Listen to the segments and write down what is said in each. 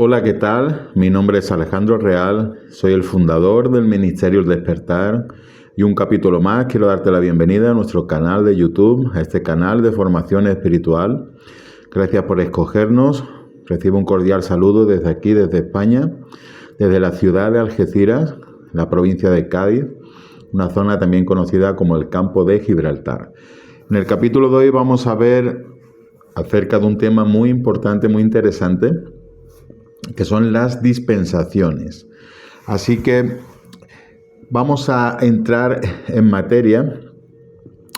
Hola, ¿qué tal? Mi nombre es Alejandro Real, soy el fundador del Ministerio El Despertar y un capítulo más quiero darte la bienvenida a nuestro canal de YouTube, a este canal de formación espiritual. Gracias por escogernos, recibo un cordial saludo desde aquí, desde España, desde la ciudad de Algeciras, la provincia de Cádiz, una zona también conocida como el Campo de Gibraltar. En el capítulo de hoy vamos a ver acerca de un tema muy importante, muy interesante, que son las dispensaciones. Así que vamos a entrar en materia,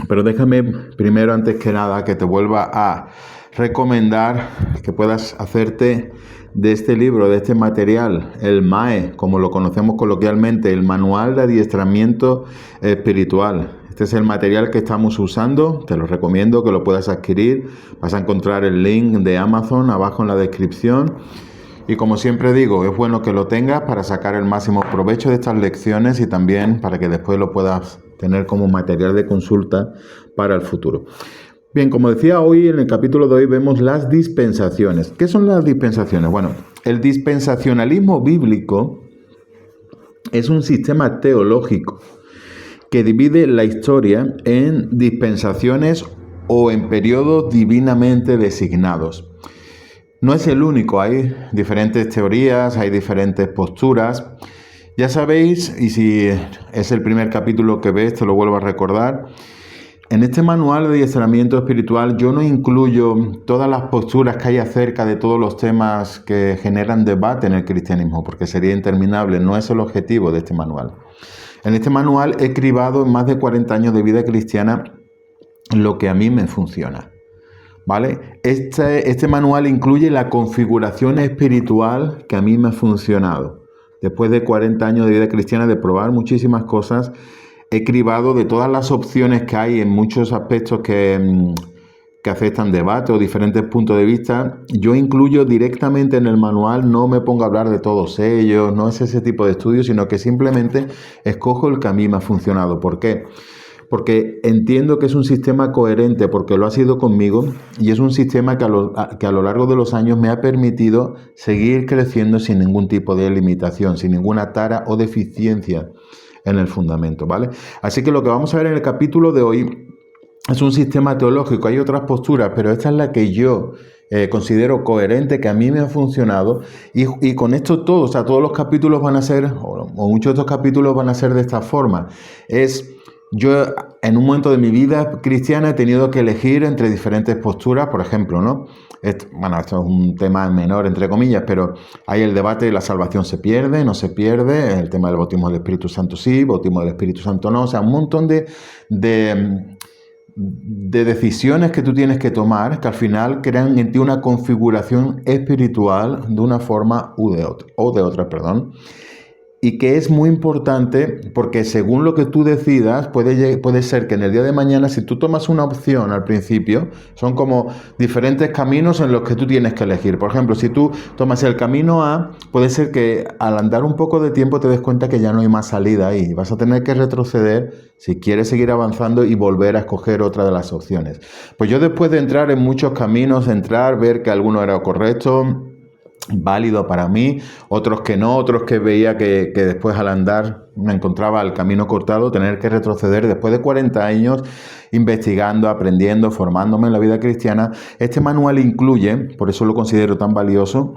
pero déjame primero, antes que nada, que te vuelva a recomendar que puedas hacerte de este libro, de este material, el MAE, como lo conocemos coloquialmente, el Manual de Adiestramiento Espiritual. Este es el material que estamos usando, te lo recomiendo que lo puedas adquirir. Vas a encontrar el link de Amazon abajo en la descripción. Y como siempre digo, es bueno que lo tengas para sacar el máximo provecho de estas lecciones y también para que después lo puedas tener como material de consulta para el futuro. Bien, como decía, hoy en el capítulo de hoy vemos las dispensaciones. ¿Qué son las dispensaciones? Bueno, el dispensacionalismo bíblico es un sistema teológico que divide la historia en dispensaciones o en periodos divinamente designados. No es el único, hay diferentes teorías, hay diferentes posturas. Ya sabéis, y si es el primer capítulo que ves, te lo vuelvo a recordar, en este manual de adiestramiento espiritual yo no incluyo todas las posturas que hay acerca de todos los temas que generan debate en el cristianismo, porque sería interminable, no es el objetivo de este manual. En este manual he cribado en más de 40 años de vida cristiana lo que a mí me funciona. ¿Vale? Este manual incluye la configuración espiritual que a mí me ha funcionado. Después de 40 años de vida cristiana, de probar muchísimas cosas, he cribado de todas las opciones que hay en muchos aspectos que aceptan debate o diferentes puntos de vista. Yo incluyo directamente en el manual, no me pongo a hablar de todos ellos, no es ese tipo de estudio, sino que simplemente escojo el que a mí me ha funcionado. ¿Por qué? Porque entiendo que es un sistema coherente, porque lo ha sido conmigo, y es un sistema que a lo largo de los años me ha permitido seguir creciendo sin ningún tipo de limitación, sin ninguna tara o deficiencia en el fundamento, ¿vale? Así que lo que vamos a ver en el capítulo de hoy es un sistema teológico. Hay otras posturas, pero esta es la que yo considero coherente, que a mí me ha funcionado, y con esto todos los capítulos van a ser, o muchos de estos capítulos van a ser de esta forma. Yo en un momento de mi vida cristiana he tenido que elegir entre diferentes posturas, por ejemplo, ¿no? Esto es un tema menor, entre comillas, pero hay el debate de la salvación se pierde, no se pierde, el tema del bautismo del Espíritu Santo sí, bautismo del Espíritu Santo no, o sea, un montón de decisiones que tú tienes que tomar que al final crean en ti una configuración espiritual de una forma o de otra. Y que es muy importante porque según lo que tú decidas, puede ser que en el día de mañana, si tú tomas una opción al principio, son como diferentes caminos en los que tú tienes que elegir. Por ejemplo, si tú tomas el camino A, puede ser que al andar un poco de tiempo te des cuenta que ya no hay más salida ahí. Vas a tener que retroceder si quieres seguir avanzando y volver a escoger otra de las opciones. Pues yo, después de entrar en muchos caminos, ver que alguno era correcto, válido para mí, otros que no, otros que veía que después al andar me encontraba el camino cortado, tener que retroceder después de 40 años investigando, aprendiendo, formándome en la vida cristiana. Este manual incluye, por eso lo considero tan valioso,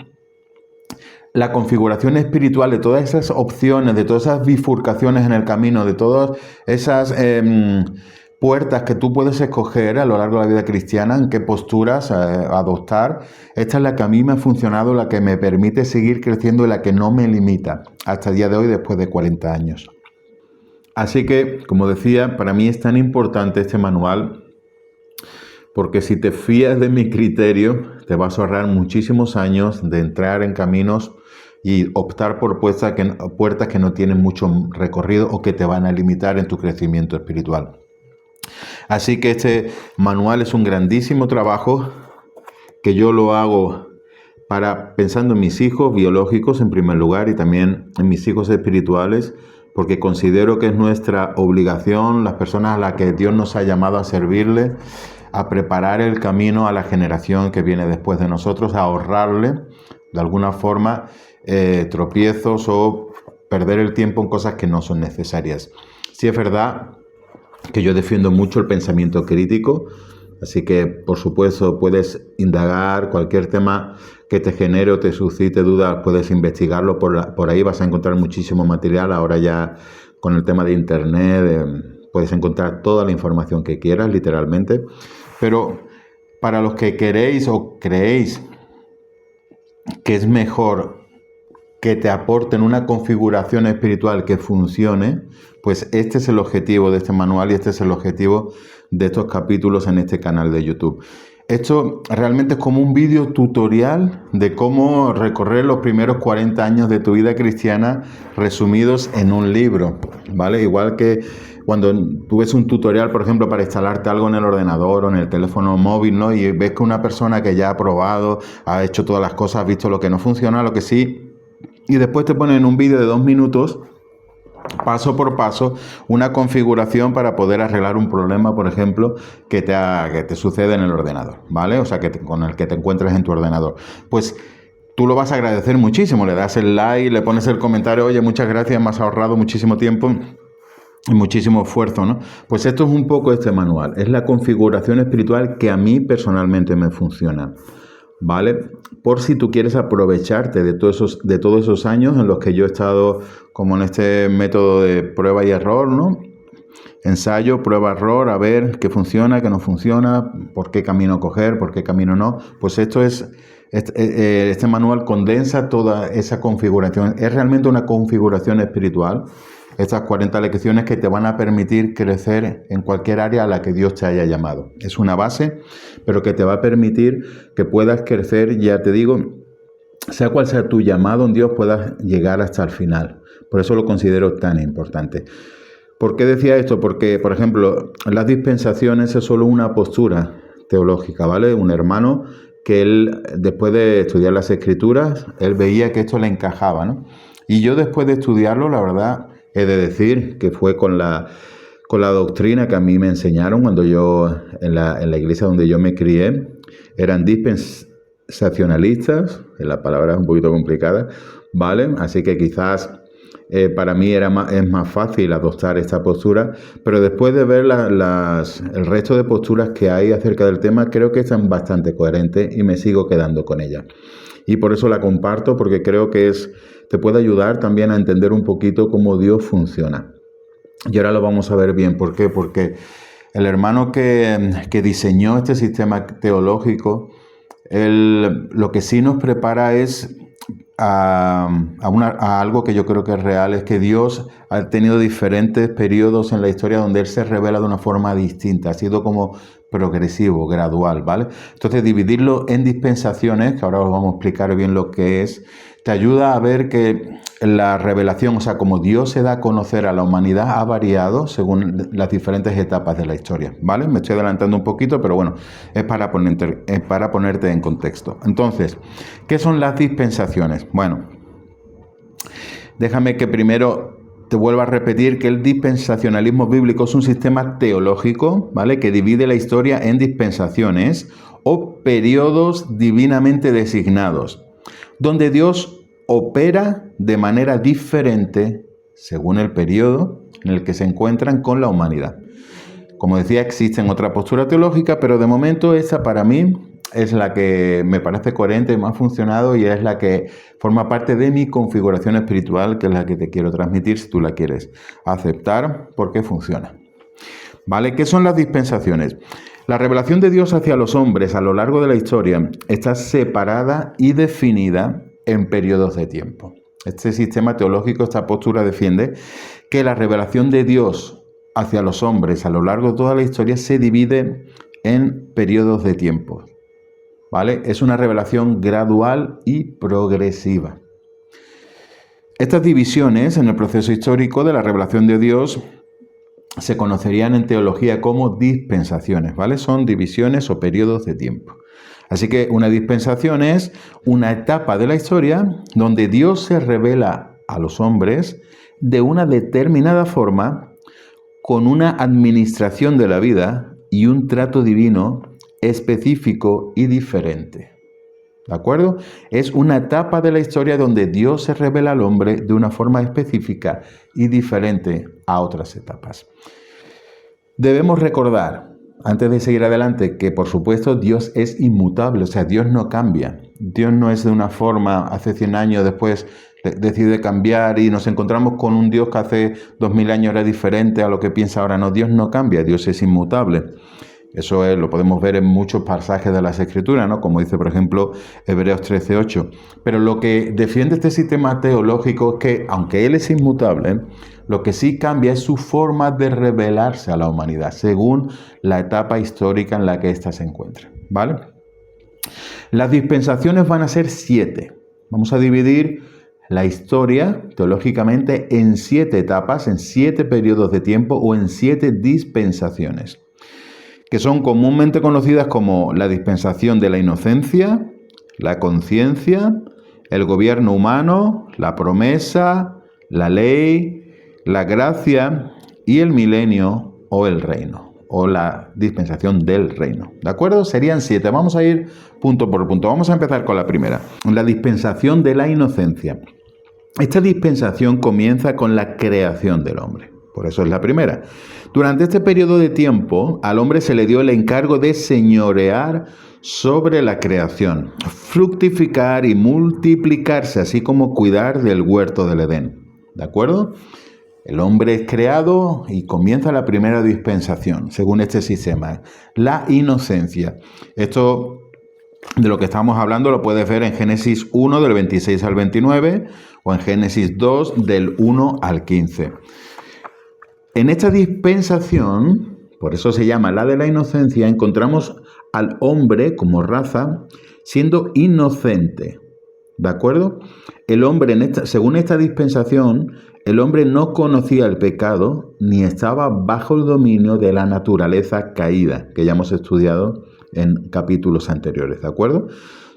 la configuración espiritual de todas esas opciones, de todas esas bifurcaciones en el camino, de todas esas puertas que tú puedes escoger a lo largo de la vida cristiana, en qué posturas adoptar. Esta es la que a mí me ha funcionado, la que me permite seguir creciendo y la que no me limita hasta el día de hoy, después de 40 años. Así que, como decía, para mí es tan importante este manual, porque si te fías de mi criterio, te vas a ahorrar muchísimos años de entrar en caminos y optar por puertas que no tienen mucho recorrido o que te van a limitar en tu crecimiento espiritual. Así que este manual es un grandísimo trabajo que yo lo hago pensando en mis hijos biológicos en primer lugar y también en mis hijos espirituales, porque considero que es nuestra obligación, las personas a las que Dios nos ha llamado a servirle, a preparar el camino a la generación que viene después de nosotros, a ahorrarle de alguna forma, tropiezos o perder el tiempo en cosas que no son necesarias. Sí es verdad que yo defiendo mucho el pensamiento crítico, así que, por supuesto, puedes indagar cualquier tema que te genere o te suscite dudas, puedes investigarlo, por ahí vas a encontrar muchísimo material. Ahora ya con el tema de internet puedes encontrar toda la información que quieras, literalmente. Pero para los que queréis o creéis que es mejor que te aporten una configuración espiritual que funcione, pues este es el objetivo de este manual y este es el objetivo de estos capítulos en este canal de YouTube. Esto realmente es como un vídeo tutorial de cómo recorrer los primeros 40 años de tu vida cristiana resumidos en un libro, ¿vale? Igual que cuando tú ves un tutorial, por ejemplo, para instalarte algo en el ordenador o en el teléfono móvil, ¿no? Y ves que una persona que ya ha probado, ha hecho todas las cosas, ha visto lo que no funciona, lo que sí, y después te ponen un vídeo de 2 minutos, paso por paso, una configuración para poder arreglar un problema, por ejemplo, que te sucede en el ordenador, ¿vale? O sea, con el que te encuentres en tu ordenador. Pues tú lo vas a agradecer muchísimo, le das el like, le pones el comentario, oye, muchas gracias, me has ahorrado muchísimo tiempo y muchísimo esfuerzo, ¿no? Pues esto es un poco este manual, es la configuración espiritual que a mí personalmente me funciona, ¿vale? Por si tú quieres aprovecharte de todos esos años en los que yo he estado como en este método de prueba y error, ¿no? Ensayo, prueba, error, a ver qué funciona, qué no funciona, por qué camino coger, por qué camino no. Pues este manual condensa toda esa configuración. Es realmente una configuración espiritual. Estas 40 lecciones que te van a permitir crecer en cualquier área a la que Dios te haya llamado. Es una base, pero que te va a permitir que puedas crecer, ya te digo, sea cual sea tu llamado en Dios, puedas llegar hasta el final. Por eso lo considero tan importante. ¿Por qué decía esto? Porque, por ejemplo, las dispensaciones es solo una postura teológica, ¿vale? Un hermano que él, después de estudiar las Escrituras, él veía que esto le encajaba, ¿no? Y yo, después de estudiarlo, la verdad, he de decir que fue con la doctrina que a mí me enseñaron cuando yo, en la iglesia donde yo me crié, eran dispensacionalistas, la palabra es un poquito complicada, ¿vale? Así que quizás para mí es más fácil adoptar esta postura, pero después de ver el resto de posturas que hay acerca del tema, creo que están bastante coherentes y me sigo quedando con ella. Y por eso la comparto, porque creo que te puede ayudar también a entender un poquito cómo Dios funciona. Y ahora lo vamos a ver bien. ¿Por qué? Porque el hermano que diseñó este sistema teológico, lo que sí nos prepara es a algo que yo creo que es real, es que Dios ha tenido diferentes periodos en la historia donde Él se revela de una forma distinta, ha sido como progresivo, gradual, ¿vale? Entonces, dividirlo en dispensaciones, que ahora os vamos a explicar bien lo que es, te ayuda a ver que la revelación, o sea, como Dios se da a conocer a la humanidad, ha variado según las diferentes etapas de la historia, ¿vale? Me estoy adelantando un poquito, pero bueno, es para ponerte en contexto. Entonces, ¿qué son las dispensaciones? Bueno, déjame que primero te vuelva a repetir que el dispensacionalismo bíblico es un sistema teológico, ¿vale?, que divide la historia en dispensaciones o periodos divinamente designados, donde Dios opera de manera diferente según el periodo en el que se encuentran con la humanidad. Como decía, existen otras posturas teológicas, pero de momento esta para mí es la que me parece coherente, me ha funcionado y es la que forma parte de mi configuración espiritual, que es la que te quiero transmitir si tú la quieres aceptar, porque funciona. ¿Vale? ¿Qué son las dispensaciones? La revelación de Dios hacia los hombres a lo largo de la historia está separada y definida en periodos de tiempo. Este sistema teológico, esta postura defiende que la revelación de Dios hacia los hombres a lo largo de toda la historia se divide en periodos de tiempo, ¿vale? Es una revelación gradual y progresiva. Estas divisiones en el proceso histórico de la revelación de Dios se conocerían en teología como dispensaciones, ¿vale? Son divisiones o periodos de tiempo. Así que una dispensación es una etapa de la historia donde Dios se revela a los hombres de una determinada forma, con una administración de la vida y un trato divino específico y diferente. ¿De acuerdo? Es una etapa de la historia donde Dios se revela al hombre de una forma específica y diferente a otras etapas. Debemos recordar, antes de seguir adelante, que por supuesto Dios es inmutable, o sea, Dios no cambia. Dios no es de una forma, hace 100 años después decide cambiar y nos encontramos con un Dios que hace 2000 años era diferente a lo que piensa ahora. No, Dios no cambia, Dios es inmutable. Eso lo podemos ver en muchos pasajes de las Escrituras, ¿no? Como dice, por ejemplo, Hebreos 13:8. Pero lo que defiende este sistema teológico es que, aunque Él es inmutable, lo que sí cambia es su forma de revelarse a la humanidad, según la etapa histórica en la que ésta se encuentra, ¿vale? Las dispensaciones van a ser 7. Vamos a dividir la historia, teológicamente, en 7 etapas, en 7 periodos de tiempo o en 7 dispensaciones, que son comúnmente conocidas como la dispensación de la inocencia, la conciencia, el gobierno humano, la promesa, la ley, la gracia y el milenio o el reino, o la dispensación del reino. ¿De acuerdo? Serían 7. Vamos a ir punto por punto. Vamos a empezar con la primera, la dispensación de la inocencia. Esta dispensación comienza con la creación del hombre. Por eso es la primera. Durante este periodo de tiempo, al hombre se le dio el encargo de señorear sobre la creación, fructificar y multiplicarse, así como cuidar del huerto del Edén. ¿De acuerdo? El hombre es creado y comienza la primera dispensación, según este sistema, la inocencia. Esto de lo que estamos hablando lo puedes ver en Génesis 1 del 26 al 29 o en Génesis 2 del 1 al 15. En esta dispensación, por eso se llama la de la inocencia, encontramos al hombre como raza siendo inocente. ¿De acuerdo? El hombre, según esta dispensación, el hombre no conocía el pecado ni estaba bajo el dominio de la naturaleza caída, que ya hemos estudiado en capítulos anteriores, ¿de acuerdo?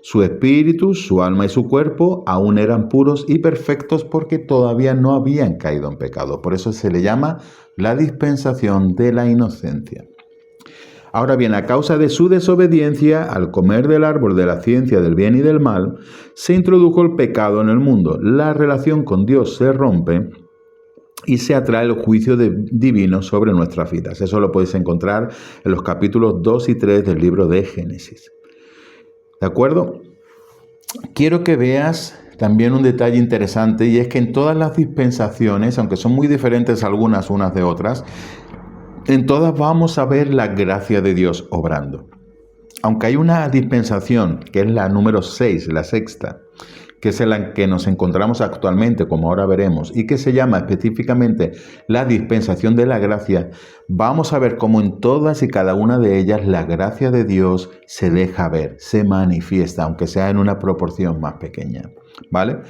Su espíritu, su alma y su cuerpo aún eran puros y perfectos porque todavía no habían caído en pecado. Por eso se le llama la dispensación de la inocencia. Ahora bien, a causa de su desobediencia, al comer del árbol de la ciencia del bien y del mal, se introdujo el pecado en el mundo. La relación con Dios se rompe y se atrae el juicio divino sobre nuestras vidas. Eso lo podéis encontrar en los capítulos 2 y 3 del libro de Génesis. ¿De acuerdo? Quiero que veas también un detalle interesante, y es que en todas las dispensaciones, aunque son muy diferentes algunas unas de otras, en todas vamos a ver la gracia de Dios obrando. Aunque hay una dispensación, que es la número 6, la sexta, que es en la que nos encontramos actualmente, como ahora veremos, y que se llama específicamente la dispensación de la gracia, vamos a ver cómo en todas y cada una de ellas la gracia de Dios se deja ver, se manifiesta, aunque sea en una proporción más pequeña, ¿vale?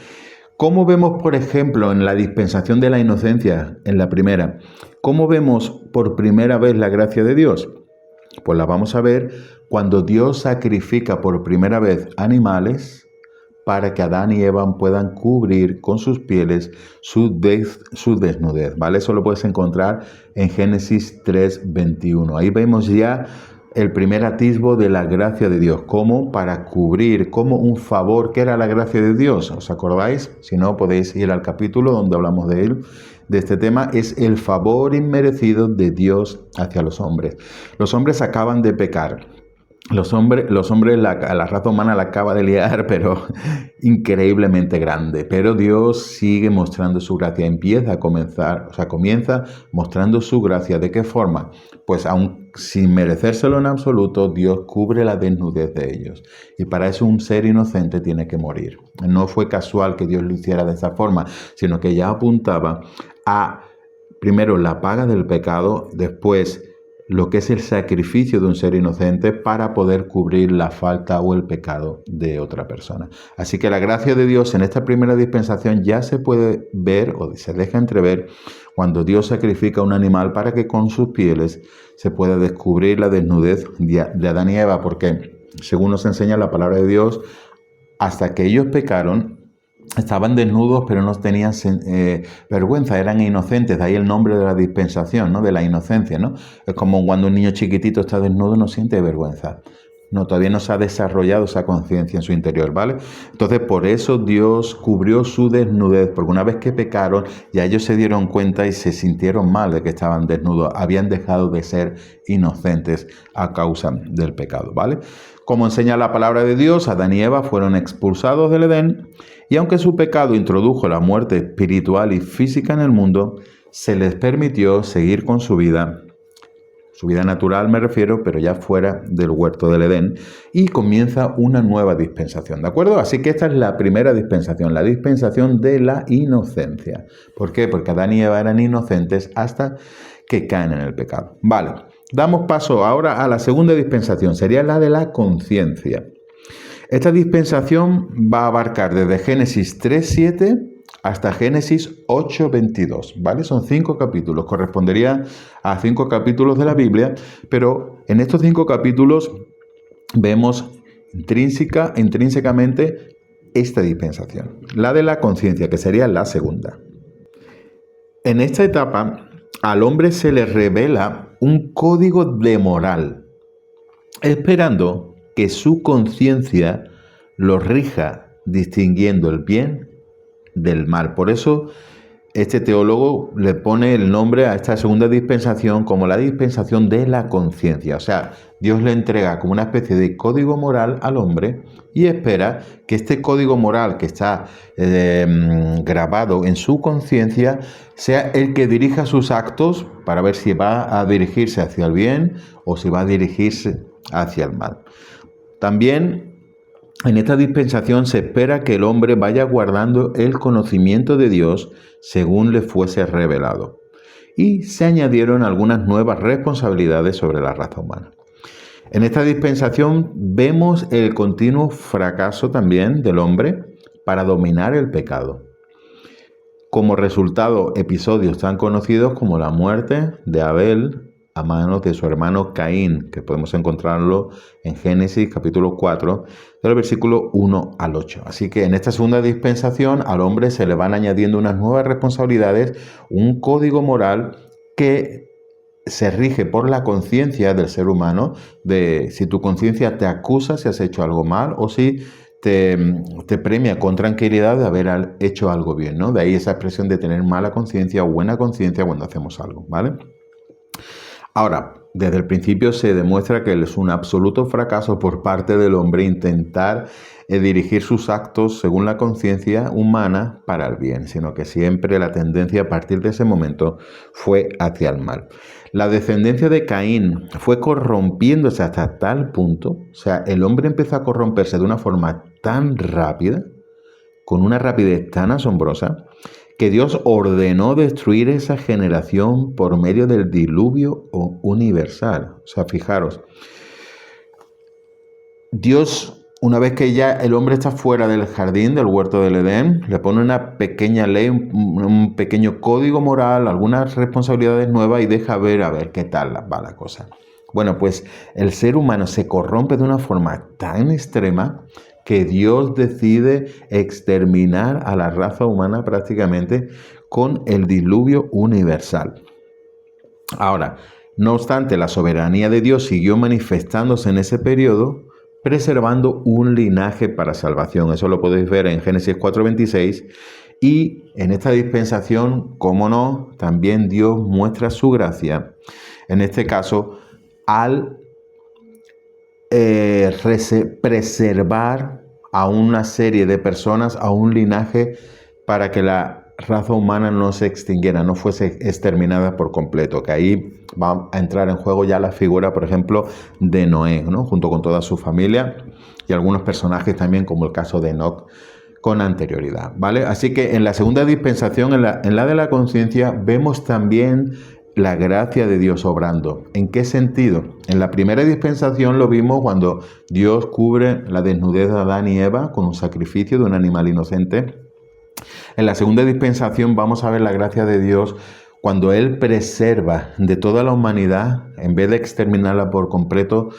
¿Cómo vemos, por ejemplo, en la dispensación de la inocencia, en la primera, cómo vemos por primera vez la gracia de Dios? Pues la vamos a ver cuando Dios sacrifica por primera vez animales para que Adán y Eva puedan cubrir con sus pieles su desnudez, ¿vale? Eso lo puedes encontrar en Génesis 3:21. Ahí vemos ya el primer atisbo de la gracia de Dios, como para cubrir, como un favor. ¿Qué era la gracia de Dios? ¿Os acordáis? Si no, podéis ir al capítulo donde hablamos de él, de este tema. Es el favor inmerecido de Dios hacia los hombres. Los hombres acaban de pecar. Los hombres, la raza humana la acaba de liar, pero increíblemente grande. Pero Dios sigue mostrando su gracia, comienza mostrando su gracia. ¿De qué forma? Pues aun sin merecérselo en absoluto, Dios cubre la desnudez de ellos. Y para eso un ser inocente tiene que morir. No fue casual que Dios lo hiciera de esa forma, sino que ya apuntaba a, primero, la paga del pecado, después lo que es el sacrificio de un ser inocente para poder cubrir la falta o el pecado de otra persona. Así que la gracia de Dios en esta primera dispensación ya se puede ver o se deja entrever cuando Dios sacrifica un animal para que con sus pieles se pueda descubrir la desnudez de Adán y Eva, porque según nos enseña la palabra de Dios, hasta que ellos pecaron, estaban desnudos, pero no tenían vergüenza, eran inocentes. De ahí el nombre de la dispensación, ¿no? De la inocencia, ¿no? Es como cuando un niño chiquitito está desnudo, no siente vergüenza. No, todavía no se ha desarrollado esa conciencia en su interior, ¿vale? Entonces, por eso Dios cubrió su desnudez, porque una vez que pecaron, ya ellos se dieron cuenta y se sintieron mal de que estaban desnudos, habían dejado de ser inocentes a causa del pecado, ¿vale? Como enseña la palabra de Dios, Adán y Eva fueron expulsados del Edén, y aunque su pecado introdujo la muerte espiritual y física en el mundo, se les permitió seguir con su vida natural me refiero, pero ya fuera del huerto del Edén, y comienza una nueva dispensación, ¿de acuerdo? Así que esta es la primera dispensación, la dispensación de la inocencia. ¿Por qué? Porque Adán y Eva eran inocentes hasta que caen en el pecado. Vale, damos paso ahora a la segunda dispensación, sería la de la conciencia. Esta dispensación va a abarcar desde Génesis 3:7 hasta Génesis 8:22, ¿vale? Son 5 capítulos, correspondería a 5 capítulos de la Biblia, pero en estos 5 capítulos vemos intrínsecamente esta dispensación, la de la conciencia, que sería la segunda. En esta etapa, al hombre se le revela un código de moral, esperando que su conciencia lo rija, distinguiendo el bien del mal. Por eso este teólogo le pone el nombre a esta segunda dispensación como la dispensación de la conciencia. O sea, Dios le entrega como una especie de código moral al hombre y espera que este código moral que está grabado en su conciencia sea el que dirija sus actos para ver si va a dirigirse hacia el bien o si va a dirigirse hacia el mal. También en esta dispensación se espera que el hombre vaya guardando el conocimiento de Dios según le fuese revelado. Y se añadieron algunas nuevas responsabilidades sobre la raza humana. En esta dispensación vemos el continuo fracaso también del hombre para dominar el pecado. Como resultado, episodios tan conocidos como la muerte de Abel a manos de su hermano Caín, que podemos encontrarlo en Génesis capítulo 4, del versículo 1 al 8. Así que en esta segunda dispensación al hombre se le van añadiendo unas nuevas responsabilidades, un código moral que se rige por la conciencia del ser humano, de si tu conciencia te acusa si has hecho algo mal o si te premia con tranquilidad de haber hecho algo bien, ¿no? De ahí esa expresión de tener mala conciencia o buena conciencia cuando hacemos algo, ¿vale? Ahora, desde el principio se demuestra que es un absoluto fracaso por parte del hombre intentar dirigir sus actos según la conciencia humana para el bien, sino que siempre la tendencia a partir de ese momento fue hacia el mal. La descendencia de Caín fue corrompiéndose hasta tal punto, o sea, el hombre empezó a corromperse de una forma tan rápida, con una rapidez tan asombrosa, que Dios ordenó destruir esa generación por medio del diluvio universal. O sea, fijaros, Dios, una vez que ya el hombre está fuera del jardín, del huerto del Edén, le pone una pequeña ley, un pequeño código moral, algunas responsabilidades nuevas y deja ver a ver qué tal va la cosa. Bueno, pues el ser humano se corrompe de una forma tan extrema que Dios decide exterminar a la raza humana prácticamente con el diluvio universal. Ahora, no obstante, la soberanía de Dios siguió manifestándose en ese periodo, preservando un linaje para salvación. Eso lo podéis ver en Génesis 4:26. Y en esta dispensación, cómo no, también Dios muestra su gracia, en este caso, al preservar a una serie de personas, a un linaje, para que la raza humana no se extinguiera, no fuese exterminada por completo, que ahí va a entrar en juego ya la figura, por ejemplo, de Noé, ¿no? Junto con toda su familia y algunos personajes también, como el caso de Enoc, con anterioridad, ¿vale? Así que en la segunda dispensación, en la de la conciencia, vemos también la gracia de Dios obrando. ¿En qué sentido? En la primera dispensación lo vimos cuando Dios cubre la desnudez de Adán y Eva con un sacrificio de un animal inocente. En la segunda dispensación vamos a ver la gracia de Dios cuando Él preserva de toda la humanidad, en vez de exterminarla por completo,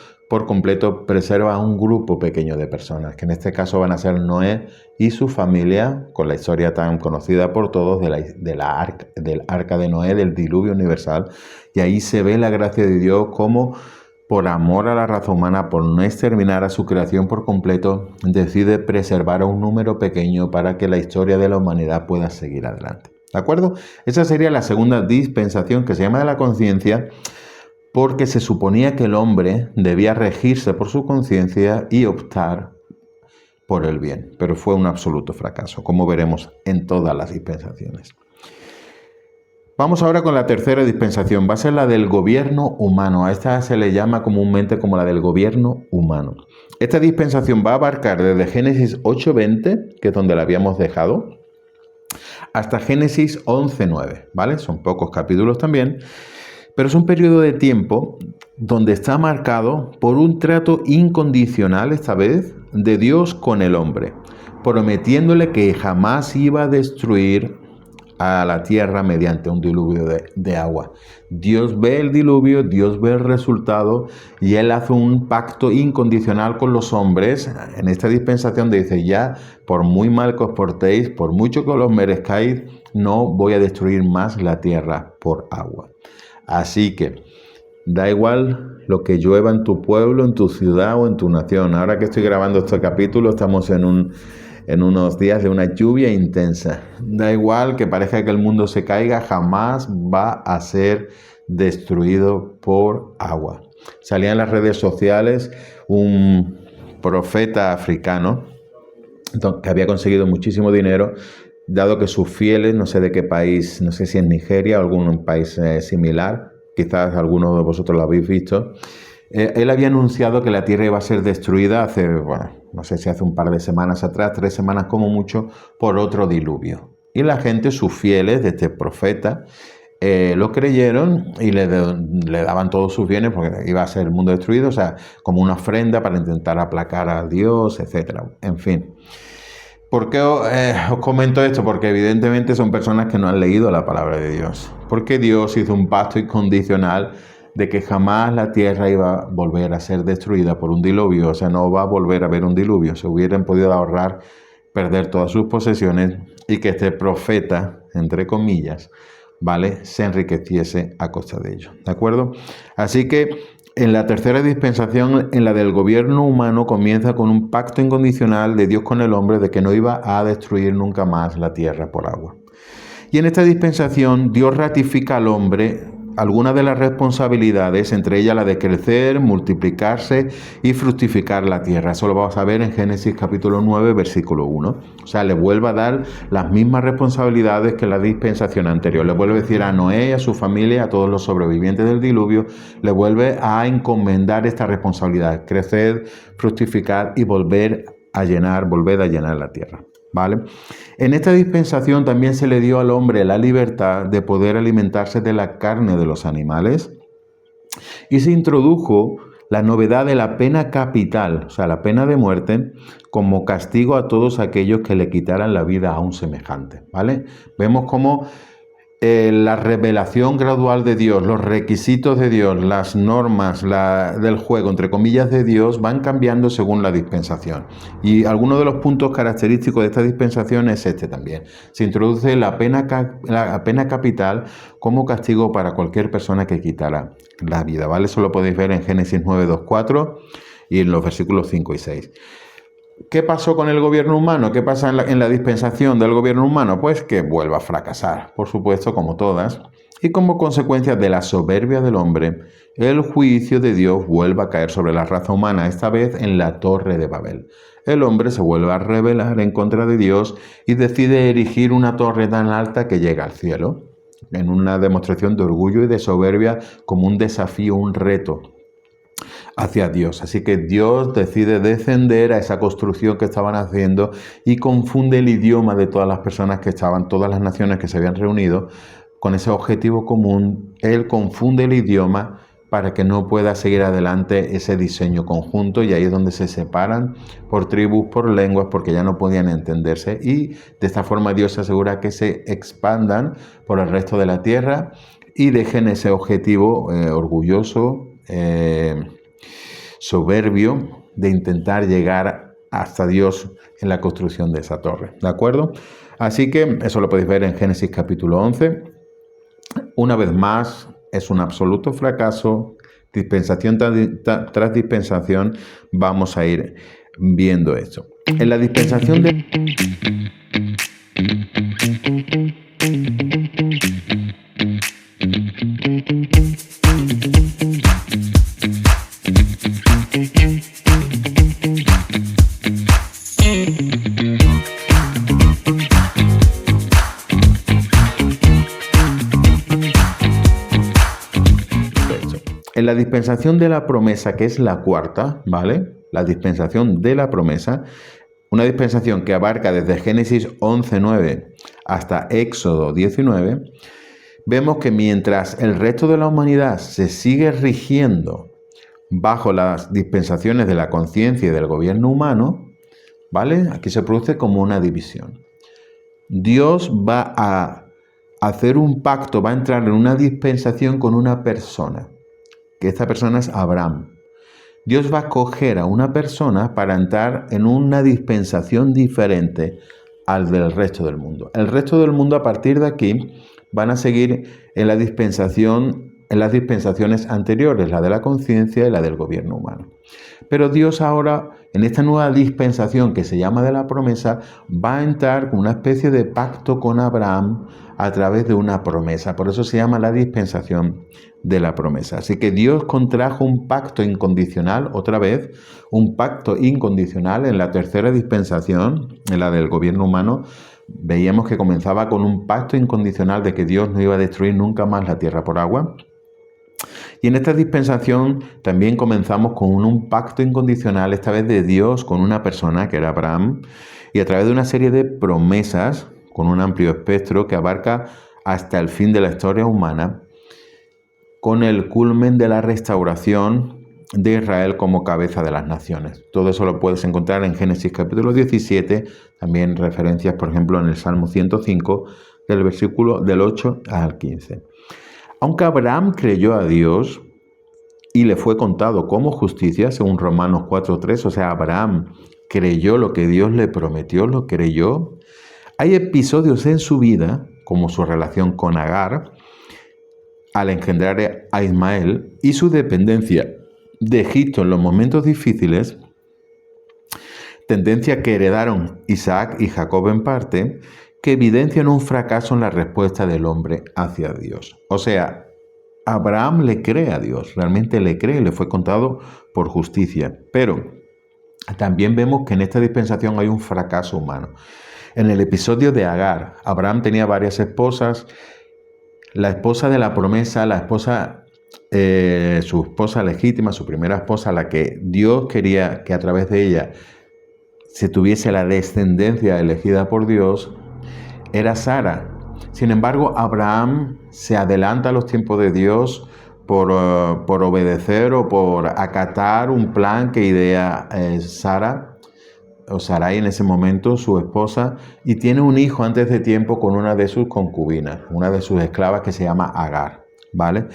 preserva a un grupo pequeño de personas, que en este caso van a ser Noé y su familia, con la historia tan conocida por todos del arca de Noé, del diluvio universal. Y ahí se ve la gracia de Dios como por amor a la raza humana, por no exterminar a su creación por completo, decide preservar a un número pequeño para que la historia de la humanidad pueda seguir adelante. ¿De acuerdo? Esa sería la segunda dispensación, que se llama de la conciencia, porque se suponía que el hombre debía regirse por su conciencia y optar por el bien, pero fue un absoluto fracaso, como veremos en todas las dispensaciones. Vamos ahora con la tercera dispensación, va a ser la del gobierno humano. A esta se le llama comúnmente como la del gobierno humano. Esta dispensación va a abarcar desde Génesis 8:20, que es donde la habíamos dejado, hasta Génesis 11:9, ¿vale? Son pocos capítulos también, pero es un periodo de tiempo donde está marcado por un trato incondicional, esta vez, de Dios con el hombre, prometiéndole que jamás iba a destruir a la tierra mediante un diluvio de agua. Dios ve el diluvio, Dios ve el resultado y Él hace un pacto incondicional con los hombres en esta dispensación donde dice: ya, por muy mal que os portéis, por mucho que los merezcáis, no voy a destruir más la tierra por agua. Así que da igual lo que llueva en tu pueblo, en tu ciudad o en tu nación. Ahora que estoy grabando este capítulo, estamos en unos días de una lluvia intensa. Da igual que parezca que el mundo se caiga, jamás va a ser destruido por agua. Salía en las redes sociales un profeta africano que había conseguido muchísimo dinero, dado que sus fieles, no sé de qué país, no sé si en Nigeria o algún país similar, quizás algunos de vosotros lo habéis visto, él había anunciado que la tierra iba a ser destruida hace, bueno, no sé si hace un par de semanas atrás, 3 semanas como mucho, por otro diluvio. Y la gente, sus fieles de este profeta, lo creyeron y le daban todos sus bienes porque iba a ser el mundo destruido, o sea, como una ofrenda para intentar aplacar a Dios, etc. En fin. ¿Por qué os comento esto? Porque evidentemente son personas que no han leído la palabra de Dios. Porque Dios hizo un pacto incondicional de que jamás la tierra iba a volver a ser destruida por un diluvio. O sea, no va a volver a haber un diluvio. Se hubieran podido ahorrar perder todas sus posesiones y que este profeta, entre comillas, ¿vale?, se enriqueciese a costa de ello. ¿De acuerdo? Así que en la tercera dispensación, en la del gobierno humano, comienza con un pacto incondicional de Dios con el hombre de que no iba a destruir nunca más la tierra por agua. Y en esta dispensación, Dios ratifica al hombre algunas de las responsabilidades, entre ellas la de crecer, multiplicarse y fructificar la tierra. Eso lo vamos a ver en Génesis capítulo 9, versículo 1. O sea, le vuelve a dar las mismas responsabilidades que la dispensación anterior. Le vuelve a decir a Noé, a su familia, a todos los sobrevivientes del diluvio, le vuelve a encomendar esta responsabilidad: crecer, fructificar y volver a llenar la tierra. ¿Vale? En esta dispensación también se le dio al hombre la libertad de poder alimentarse de la carne de los animales y se introdujo la novedad de la pena capital, o sea, la pena de muerte, como castigo a todos aquellos que le quitaran la vida a un semejante. ¿Vale? Vemos cómo la revelación gradual de Dios, los requisitos de Dios, las normas del juego, entre comillas, de Dios, van cambiando según la dispensación. Y algunos de los puntos característicos de esta dispensación es este también. Se introduce la pena capital como castigo para cualquier persona que quitara la vida. ¿Vale? Eso lo podéis ver en Génesis 9, 2, 4 y en los versículos 5 y 6. ¿Qué pasó con el gobierno humano? ¿Qué pasa en la dispensación del gobierno humano? Pues que vuelva a fracasar, por supuesto, como todas. Y como consecuencia de la soberbia del hombre, el juicio de Dios vuelve a caer sobre la raza humana, esta vez en la Torre de Babel. El hombre se vuelve a rebelar en contra de Dios y decide erigir una torre tan alta que llega al cielo, en una demostración de orgullo y de soberbia, como un desafío, un reto hacia Dios. Así que Dios decide descender a esa construcción que estaban haciendo y confunde el idioma de todas las personas que estaban, todas las naciones que se habían reunido con ese objetivo común. Él confunde el idioma para que no pueda seguir adelante ese diseño conjunto, y ahí es donde se separan por tribus, por lenguas, porque ya no podían entenderse, y de esta forma Dios se asegura que se expandan por el resto de la tierra y dejen ese objetivo orgulloso, soberbio, de intentar llegar hasta Dios en la construcción de esa torre. ¿De acuerdo? Así que eso lo podéis ver en Génesis capítulo 11. Una vez más, es un absoluto fracaso. dispensación tras dispensación, vamos a ir viendo esto. En la dispensación de... En la dispensación de la promesa, que es la cuarta, ¿vale? La dispensación de la promesa, una dispensación que abarca desde Génesis 11:9 hasta Éxodo 19, vemos que mientras el resto de la humanidad se sigue rigiendo bajo las dispensaciones de la conciencia y del gobierno humano, ¿vale? Aquí se produce como una división. Dios va a hacer un pacto, va a entrar en una dispensación con una persona, que esta persona es Abraham. Dios va a coger a una persona para entrar en una dispensación diferente al del resto del mundo. El resto del mundo a partir de aquí van a seguir en la dispensación, en las dispensaciones anteriores, la de la conciencia y la del gobierno humano. Pero Dios ahora, en esta nueva dispensación que se llama de la promesa, va a entrar con una especie de pacto con Abraham a través de una promesa. Por eso se llama la dispensación de la promesa. Así que Dios contrajo un pacto incondicional, otra vez, un pacto incondicional en la tercera dispensación, en la del gobierno humano. Veíamos que comenzaba con un pacto incondicional de que Dios no iba a destruir nunca más la tierra por agua. Y en esta dispensación también comenzamos con un pacto incondicional, esta vez de Dios con una persona, que era Abraham, y a través de una serie de promesas, con un amplio espectro que abarca hasta el fin de la historia humana, con el culmen de la restauración de Israel como cabeza de las naciones. Todo eso lo puedes encontrar en Génesis capítulo 17, también referencias, por ejemplo, en el Salmo 105, del versículo del 8 al 15. Aunque Abraham creyó a Dios y le fue contado como justicia, según Romanos 4:3, o sea, Abraham creyó lo que Dios le prometió, lo creyó. Hay episodios en su vida, como su relación con Agar, al engendrar a Ismael, y su dependencia de Egipto en los momentos difíciles, tendencia que heredaron Isaac y Jacob en parte, que evidencian un fracaso en la respuesta del hombre hacia Dios. O sea, Abraham le cree a Dios, realmente le cree, le fue contado por justicia. Pero también vemos que en esta dispensación hay un fracaso humano. En el episodio de Agar, Abraham tenía varias esposas. La esposa de la promesa, su esposa legítima, su primera esposa, la que Dios quería que a través de ella se tuviese la descendencia elegida por Dios, era Sara. Sin embargo, Abraham se adelanta a los tiempos de Dios por obedecer o por acatar un plan que idea Sara, o Sarai en ese momento, su esposa, y tiene un hijo antes de tiempo con una de sus concubinas, una de sus esclavas que se llama Agar, ¿vale?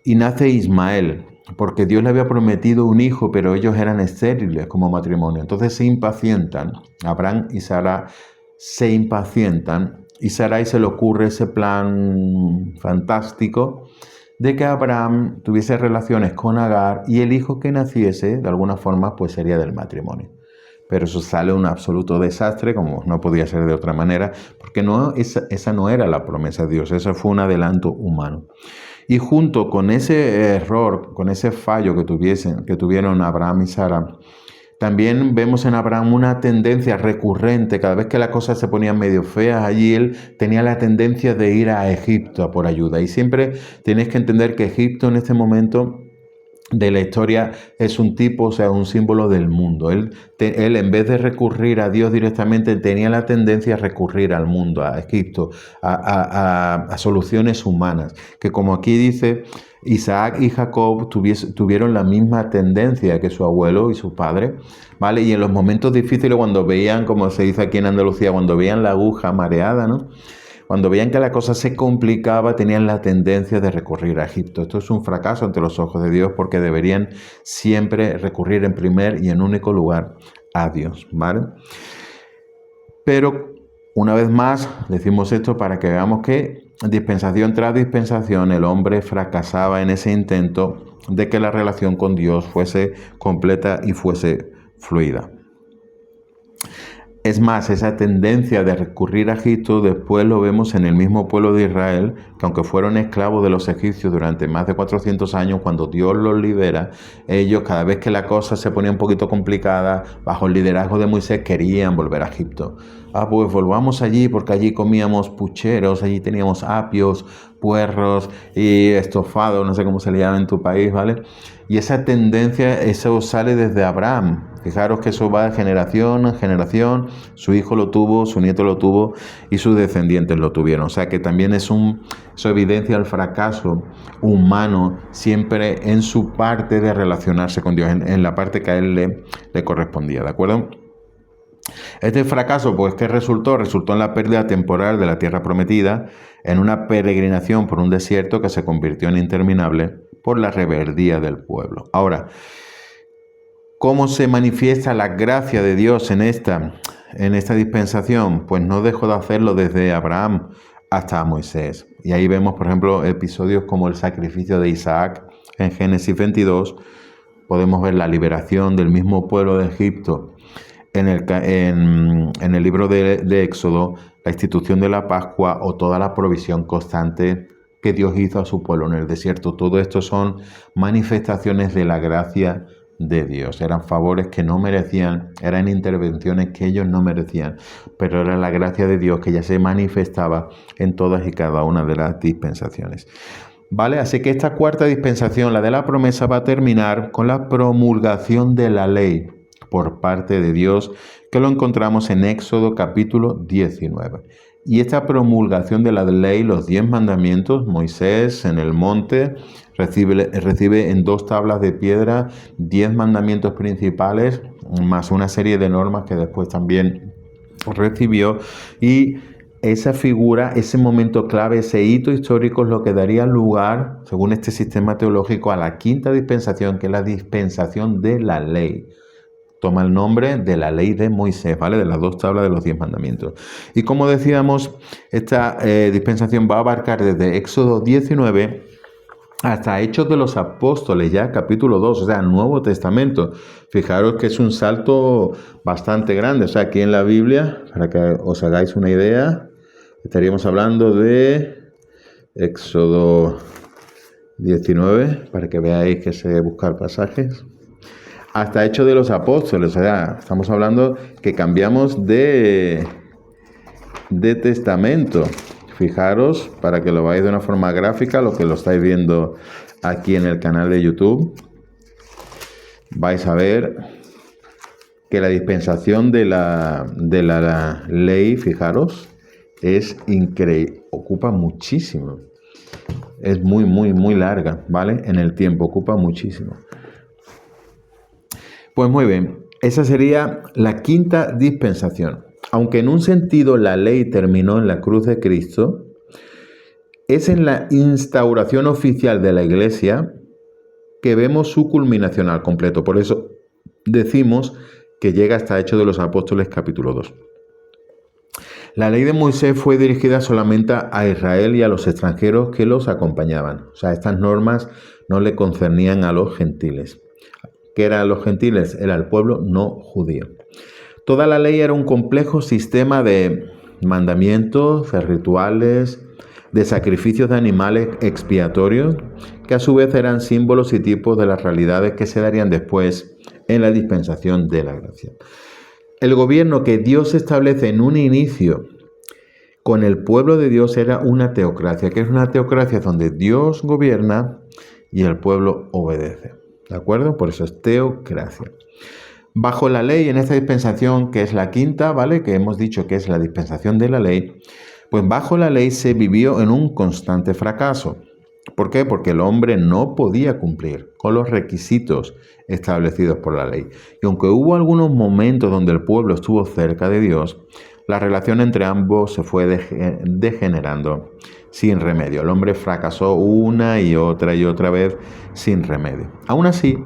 Y nace Ismael, porque Dios le había prometido un hijo, pero ellos eran estériles como matrimonio. Entonces se impacientan, Abraham y Sara se impacientan, y Sarai se le ocurre ese plan fantástico de que Abraham tuviese relaciones con Agar y el hijo que naciese, de alguna forma, pues sería del matrimonio. Pero eso sale un absoluto desastre, como no podía ser de otra manera, porque esa no era la promesa de Dios, ese fue un adelanto humano. Y junto con ese error, con ese fallo que tuvieron Abraham y Sara, también vemos en Abraham una tendencia recurrente. Cada vez que las cosas se ponían medio feas, allí él tenía la tendencia de ir a Egipto a por ayuda. Y siempre tenéis que entender que Egipto en este momento de la historia es un tipo, o sea, un símbolo del mundo. Él en vez de recurrir a Dios directamente, tenía la tendencia a recurrir al mundo, a Egipto, a soluciones humanas. Que como aquí dice, Isaac y Jacob tuvieron la misma tendencia que su abuelo y su padre, ¿vale? Y en los momentos difíciles, cuando veían, como se dice aquí en Andalucía, cuando veían la aguja mareada, ¿no? Cuando veían que la cosa se complicaba, tenían la tendencia de recurrir a Egipto. Esto es un fracaso ante los ojos de Dios, porque deberían siempre recurrir en primer y en único lugar a Dios, ¿vale? Pero, una vez más, decimos esto para que veamos que dispensación tras dispensación, el hombre fracasaba en ese intento de que la relación con Dios fuese completa y fuese fluida. Es más, esa tendencia de recurrir a Egipto después lo vemos en el mismo pueblo de Israel, que aunque fueron esclavos de los egipcios durante más de 400 años, cuando Dios los libera, ellos cada vez que la cosa se ponía un poquito complicada, bajo el liderazgo de Moisés, querían volver a Egipto. Pues volvamos allí porque allí comíamos pucheros, allí teníamos apios, puerros y estofados, no sé cómo se le llama en tu país, ¿vale? Y esa tendencia, eso sale desde Abraham. Fijaros que eso va de generación en generación, su hijo lo tuvo, su nieto lo tuvo y sus descendientes lo tuvieron. O sea que también eso evidencia el fracaso humano siempre en su parte de relacionarse con Dios, en la parte que a él le correspondía, ¿de acuerdo? Este fracaso, pues, ¿qué resultó? Resultó en la pérdida temporal de la tierra prometida, en una peregrinación por un desierto que se convirtió en interminable por la rebeldía del pueblo. Ahora, ¿cómo se manifiesta la gracia de Dios en esta dispensación? Pues no dejó de hacerlo desde Abraham hasta Moisés. Y ahí vemos, por ejemplo, episodios como el sacrificio de Isaac en Génesis 22. Podemos ver la liberación del mismo pueblo de Egipto en el libro de Éxodo, la institución de la Pascua o toda la provisión constante que Dios hizo a su pueblo en el desierto. Todo esto son manifestaciones de la gracia de Dios. Eran favores que no merecían, eran intervenciones que ellos no merecían, pero era la gracia de Dios que ya se manifestaba en todas y cada una de las dispensaciones. ¿Vale? Así que esta cuarta dispensación, la de la promesa, va a terminar con la promulgación de la ley por parte de Dios, que lo encontramos en Éxodo capítulo 19. Y esta promulgación de la ley, los 10 mandamientos, Moisés en el monte recibe en 2 tablas de piedra 10 mandamientos principales, más una serie de normas que después también recibió. Y esa figura, ese momento clave, ese hito histórico es lo que daría lugar, según este sistema teológico, a la quinta dispensación, que es la dispensación de la ley. Toma el nombre de la ley de Moisés, ¿vale? De las 2 tablas de los 10 mandamientos. Y como decíamos, esta dispensación va a abarcar desde Éxodo 19 hasta Hechos de los Apóstoles, ya capítulo 2, o sea, Nuevo Testamento. Fijaros que es un salto bastante grande. O sea, aquí en la Biblia, para que os hagáis una idea, estaríamos hablando de Éxodo 19, para que veáis que sé buscar pasajes, hasta Hechos de los Apóstoles. O sea, estamos hablando que cambiamos de testamento. Fijaros, para que lo veáis de una forma gráfica, lo que lo estáis viendo aquí en el canal de YouTube, vais a ver que la dispensación de la ley, fijaros, es increíble, ocupa muchísimo. Es muy, muy, muy larga, ¿vale? En el tiempo, ocupa muchísimo. Pues muy bien, esa sería la quinta dispensación. Aunque en un sentido la ley terminó en la cruz de Cristo, es en la instauración oficial de la Iglesia que vemos su culminación al completo. Por eso decimos que llega hasta Hechos de los Apóstoles capítulo 2. La ley de Moisés fue dirigida solamente a Israel y a los extranjeros que los acompañaban. O sea, estas normas no le concernían a los gentiles. ¿Qué eran los gentiles? Era el pueblo no judío. Toda la ley era un complejo sistema de mandamientos, de rituales, de sacrificios de animales expiatorios, que a su vez eran símbolos y tipos de las realidades que se darían después en la dispensación de la gracia. El gobierno que Dios establece en un inicio con el pueblo de Dios era una teocracia, que es una teocracia donde Dios gobierna y el pueblo obedece. ¿De acuerdo? Por eso es teocracia. Bajo la ley, en esta dispensación, que es la quinta, ¿vale? Que hemos dicho que es la dispensación de la ley, pues bajo la ley se vivió en un constante fracaso. ¿Por qué? Porque el hombre no podía cumplir con los requisitos establecidos por la ley. Y aunque hubo algunos momentos donde el pueblo estuvo cerca de Dios, la relación entre ambos se fue degenerando sin remedio. El hombre fracasó una y otra vez sin remedio. Aún así,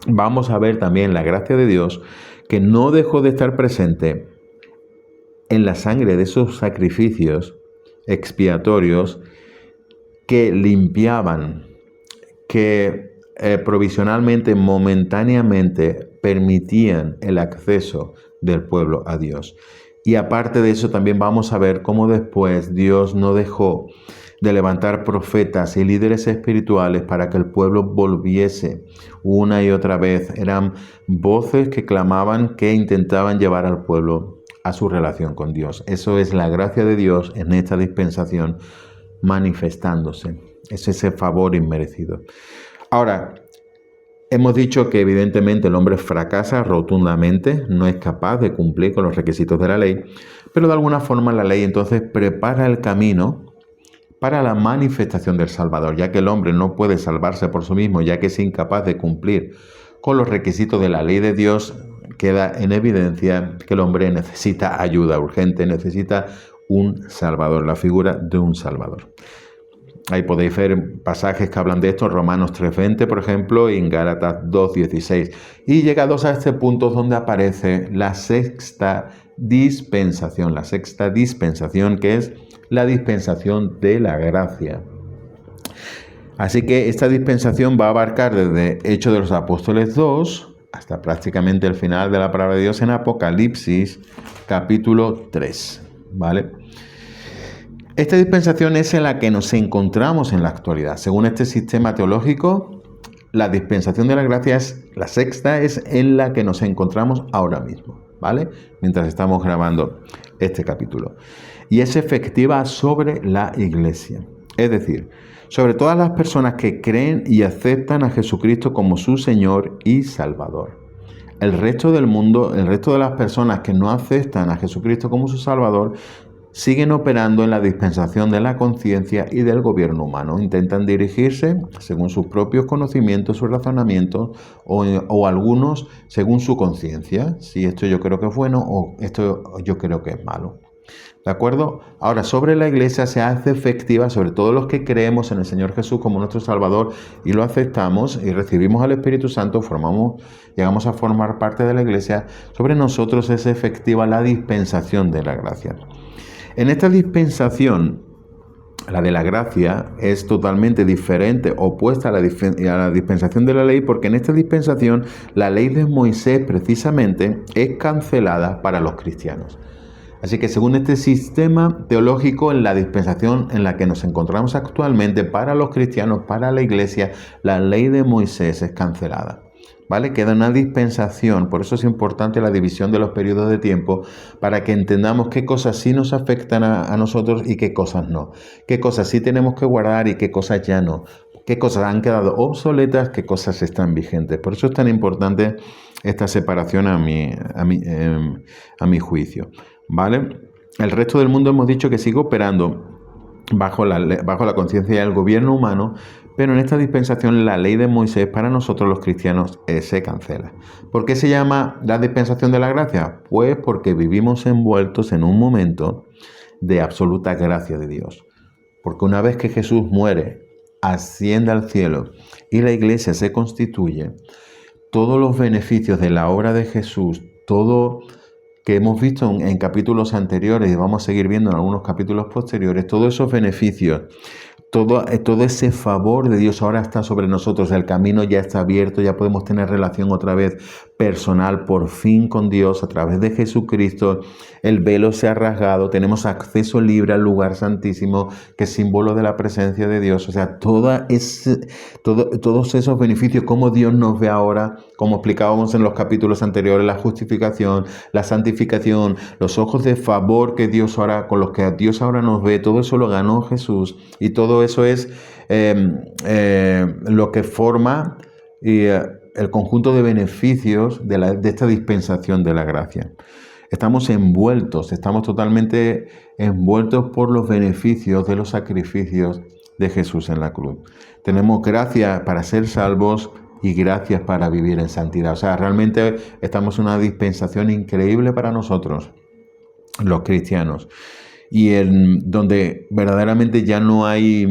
vamos a ver también la gracia de Dios, que no dejó de estar presente en la sangre de esos sacrificios expiatorios que limpiaban, que provisionalmente, momentáneamente permitían el acceso del pueblo a Dios. Y aparte de eso, también vamos a ver cómo después Dios no dejó de levantar profetas y líderes espirituales para que el pueblo volviese una y otra vez. Eran voces que clamaban, que intentaban llevar al pueblo a su relación con Dios. Eso es la gracia de Dios en esta dispensación manifestándose. Es ese favor inmerecido. Ahora, hemos dicho que evidentemente el hombre fracasa rotundamente, no es capaz de cumplir con los requisitos de la ley, pero de alguna forma la ley entonces prepara el camino para la manifestación del Salvador, ya que el hombre no puede salvarse por sí mismo, ya que es incapaz de cumplir con los requisitos de la ley de Dios. Queda en evidencia que el hombre necesita ayuda urgente, necesita un Salvador, la figura de un Salvador. Ahí podéis ver pasajes que hablan de esto, en Romanos 3:20, por ejemplo, y en Gálatas 2:16. Y llegados a este punto donde aparece la sexta dispensación, que es la dispensación de la gracia. Así que esta dispensación va a abarcar desde Hechos de los Apóstoles 2 hasta prácticamente el final de la palabra de Dios en Apocalipsis, capítulo 3, ¿vale? Esta dispensación es en la que nos encontramos en la actualidad. Según este sistema teológico, la dispensación de la gracia es la sexta, es en la que nos encontramos ahora mismo, ¿vale? Mientras estamos grabando este capítulo. Y es efectiva sobre la Iglesia. Es decir, sobre todas las personas que creen y aceptan a Jesucristo como su Señor y Salvador. El resto del mundo, el resto de las personas que no aceptan a Jesucristo como su Salvador, siguen operando en la dispensación de la conciencia y del gobierno humano. Intentan dirigirse según sus propios conocimientos, sus razonamientos, o algunos según su conciencia. Si esto yo creo que es bueno o esto yo creo que es malo. ¿De acuerdo? Ahora, sobre la Iglesia se hace efectiva, sobre todo los que creemos en el Señor Jesús como nuestro Salvador y lo aceptamos y recibimos al Espíritu Santo, llegamos a formar parte de la Iglesia. Sobre nosotros es efectiva la dispensación de la gracia. En esta dispensación, la de la gracia es totalmente diferente, opuesta a la dispensación de la ley, porque en esta dispensación la ley de Moisés precisamente es cancelada para los cristianos. Así que según este sistema teológico, en la dispensación en la que nos encontramos actualmente, para los cristianos, para la Iglesia, la ley de Moisés es cancelada. ¿Vale? Queda una dispensación, por eso es importante la división de los periodos de tiempo, para que entendamos qué cosas sí nos afectan a nosotros y qué cosas no. Qué cosas sí tenemos que guardar y qué cosas ya no. Qué cosas han quedado obsoletas, qué cosas están vigentes. Por eso es tan importante esta separación a mi juicio. ¿Vale? El resto del mundo hemos dicho que sigue operando bajo la conciencia del gobierno humano, pero en esta dispensación la ley de Moisés para nosotros los cristianos se cancela. ¿Por qué se llama la dispensación de la gracia? Pues porque vivimos envueltos en un momento de absoluta gracia de Dios. Porque una vez que Jesús muere, asciende al cielo y la Iglesia se constituye, todos los beneficios de la obra de Jesús, todo que hemos visto en capítulos anteriores y vamos a seguir viendo en algunos capítulos posteriores, todos esos beneficios, todo ese favor de Dios ahora está sobre nosotros. El camino ya está abierto, ya podemos tener relación otra vez personal por fin con Dios a través de Jesucristo. El velo se ha rasgado, tenemos acceso libre al lugar santísimo, que es símbolo de la presencia de Dios. O sea, todos esos beneficios, como Dios nos ve ahora, como explicábamos en los capítulos anteriores, la justificación, la santificación, los ojos de favor que Dios ahora, con los que Dios ahora nos ve, todo eso lo ganó Jesús, y todo eso es lo que forma el conjunto de beneficios de esta dispensación de la gracia. Estamos totalmente envueltos por los beneficios de los sacrificios de Jesús en la cruz. Tenemos gracia para ser salvos y gracias para vivir en santidad. O sea, realmente estamos en una dispensación increíble para nosotros, los cristianos. Y donde verdaderamente ya no hay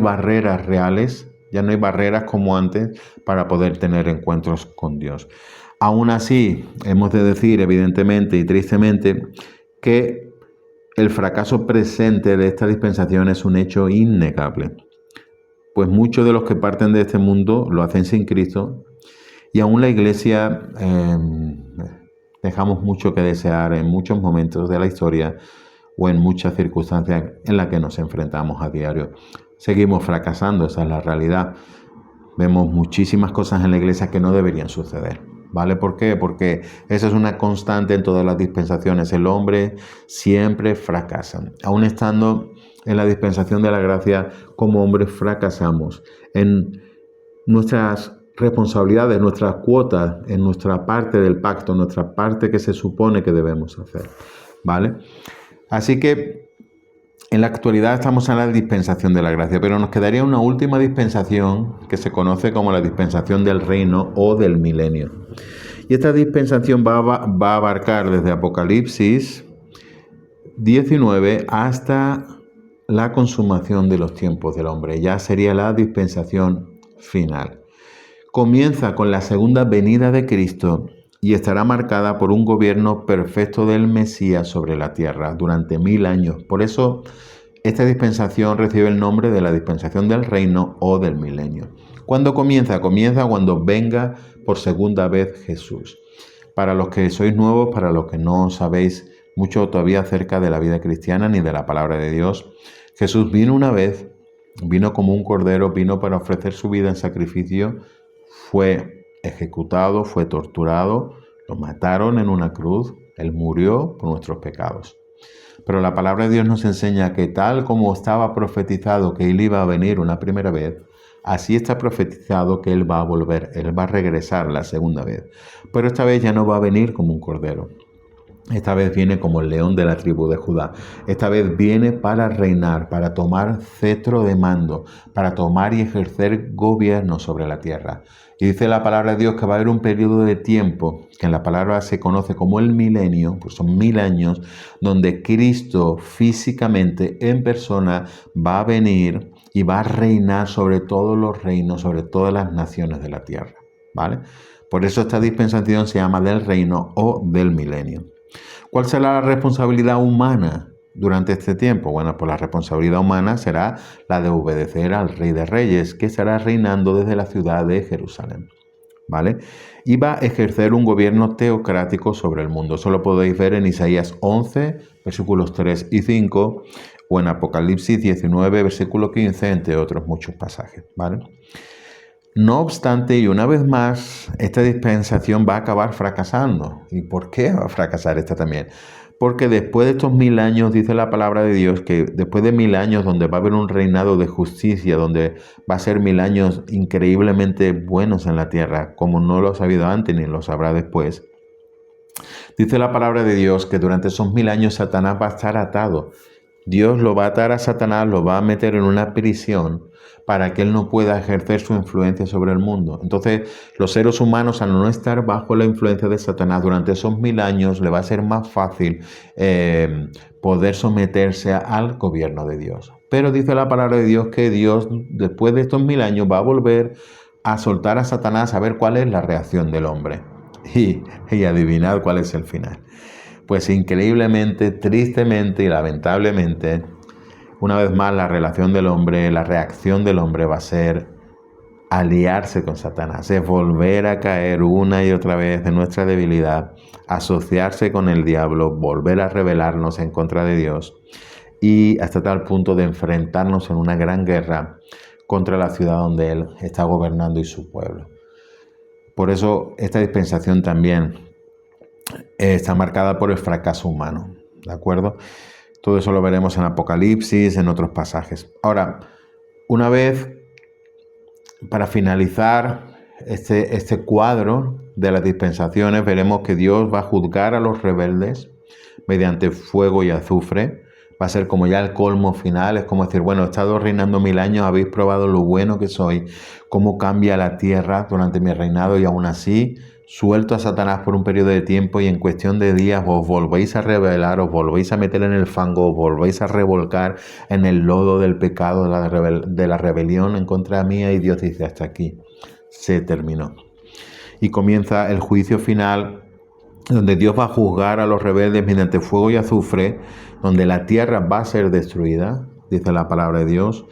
barreras reales, ya no hay barreras como antes para poder tener encuentros con Dios. Aún así, hemos de decir evidentemente y tristemente que el fracaso presente de esta dispensación es un hecho innegable, pues muchos de los que parten de este mundo lo hacen sin Cristo y aún la Iglesia dejamos mucho que desear en muchos momentos de la historia o en muchas circunstancias en las que nos enfrentamos a diario. Seguimos fracasando, esa es la realidad. Vemos muchísimas cosas en la Iglesia que no deberían suceder. ¿Vale? ¿Por qué? Porque esa es una constante en todas las dispensaciones. El hombre siempre fracasa. Aún estando en la dispensación de la gracia, como hombres fracasamos en nuestras responsabilidades, nuestras cuotas, en nuestra parte del pacto, nuestra parte que se supone que debemos hacer. ¿Vale? Así que en la actualidad estamos en la dispensación de la gracia, pero nos quedaría una última dispensación que se conoce como la dispensación del reino o del milenio. Y esta dispensación va a abarcar desde Apocalipsis 19 hasta la consumación de los tiempos del hombre. Ya sería la dispensación final. Comienza con la segunda venida de Cristo y estará marcada por un gobierno perfecto del Mesías sobre la tierra durante 1000 años. Por eso, esta dispensación recibe el nombre de la dispensación del reino o del milenio. ¿Cuándo comienza? Comienza cuando venga por segunda vez Jesús. Para los que sois nuevos, para los que no sabéis mucho todavía acerca de la vida cristiana ni de la palabra de Dios, Jesús vino una vez, vino como un cordero, vino para ofrecer su vida en sacrificio, fue ejecutado, fue torturado, lo mataron en una cruz, Él murió por nuestros pecados. Pero la palabra de Dios nos enseña que tal como estaba profetizado que Él iba a venir una primera vez, así está profetizado que Él va a volver, Él va a regresar la segunda vez. Pero esta vez ya no va a venir como un cordero. Esta vez viene como el león de la tribu de Judá. Esta vez viene para reinar, para tomar cetro de mando, para tomar y ejercer gobierno sobre la tierra. Y dice la palabra de Dios que va a haber un periodo de tiempo, que en la palabra se conoce como el milenio, pues son 1000 años, donde Cristo físicamente en persona va a venir y va a reinar sobre todos los reinos, sobre todas las naciones de la tierra. ¿Vale? Por eso esta dispensación se llama del reino o del milenio. ¿Cuál será la responsabilidad humana durante este tiempo? Bueno, pues la responsabilidad humana será la de obedecer al Rey de Reyes, que estará reinando desde la ciudad de Jerusalén. ¿Vale? Y va a ejercer un gobierno teocrático sobre el mundo. Eso lo podéis ver en Isaías 11, versículos 3 y 5, o en Apocalipsis 19, versículo 15, entre otros muchos pasajes. ¿Vale? No obstante, y una vez más, esta dispensación va a acabar fracasando. ¿Y por qué va a fracasar esta también? Porque después de estos 1000 años, dice la palabra de Dios, que después de 1000 años donde va a haber un reinado de justicia, donde va a ser 1000 años increíblemente buenos en la tierra, como no lo ha sabido antes ni lo sabrá después, dice la palabra de Dios que durante esos 1000 años Satanás va a estar atado. Dios lo va a atar a Satanás, lo va a meter en una prisión para que él no pueda ejercer su influencia sobre el mundo. Entonces, los seres humanos, al no estar bajo la influencia de Satanás durante esos 1000 años, le va a ser más fácil poder someterse al gobierno de Dios. Pero dice la palabra de Dios que Dios, después de estos 1000 años, va a volver a soltar a Satanás a ver cuál es la reacción del hombre. Y adivinad cuál es el final. Pues increíblemente, tristemente y lamentablemente, una vez más la relación del hombre, la reacción del hombre va a ser aliarse con Satanás, es volver a caer una y otra vez en nuestra debilidad, asociarse con el diablo, volver a rebelarnos en contra de Dios y hasta tal punto de enfrentarnos en una gran guerra contra la ciudad donde Él está gobernando y su pueblo. Por eso esta dispensación también está marcada por el fracaso humano, ¿de acuerdo? Todo eso lo veremos en Apocalipsis, en otros pasajes. Ahora, una vez, para finalizar este cuadro de las dispensaciones, veremos que Dios va a juzgar a los rebeldes mediante fuego y azufre. Va a ser como ya el colmo final, es como decir, bueno, he estado reinando 1000 años, habéis probado lo bueno que soy, cómo cambia la tierra durante mi reinado y aún así suelto a Satanás por un periodo de tiempo y en cuestión de días os volvéis a rebelar, os volvéis a meter en el fango, os volvéis a revolcar en el lodo del pecado, de la rebelión en contra mía y Dios dice hasta aquí, se terminó. Y comienza el juicio final donde Dios va a juzgar a los rebeldes mediante fuego y azufre, donde la tierra va a ser destruida, dice la palabra de Dios.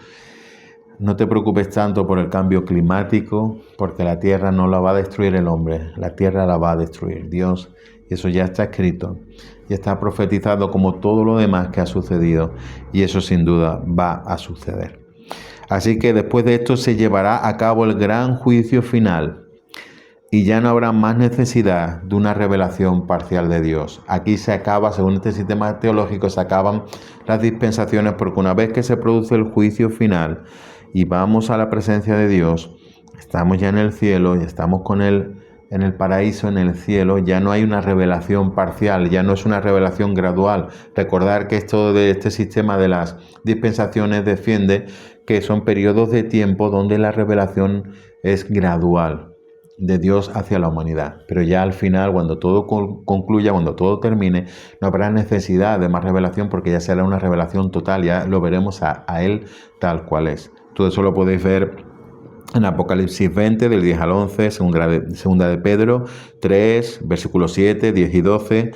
No te preocupes tanto por el cambio climático, porque la tierra no la va a destruir el hombre, la tierra la va a destruir Dios. Y eso ya está escrito, y está profetizado como todo lo demás que ha sucedido, y eso sin duda va a suceder. Así que después de esto se llevará a cabo el gran juicio final, y ya no habrá más necesidad de una revelación parcial de Dios. Aquí se acaba, según este sistema teológico, se acaban las dispensaciones, porque una vez que se produce el juicio final y vamos a la presencia de Dios, estamos ya en el cielo y estamos con Él en el paraíso, en el cielo, ya no hay una revelación parcial, ya no es una revelación gradual. Recordar que esto de este sistema de las dispensaciones defiende que son periodos de tiempo donde la revelación es gradual de Dios hacia la humanidad. Pero ya al final, cuando todo concluya, cuando todo termine, no habrá necesidad de más revelación, porque ya será una revelación total, ya lo veremos a Él tal cual es. Todo eso lo podéis ver en Apocalipsis 20, del 10 al 11, segunda de Pedro 3, versículos 7, 10 y 12,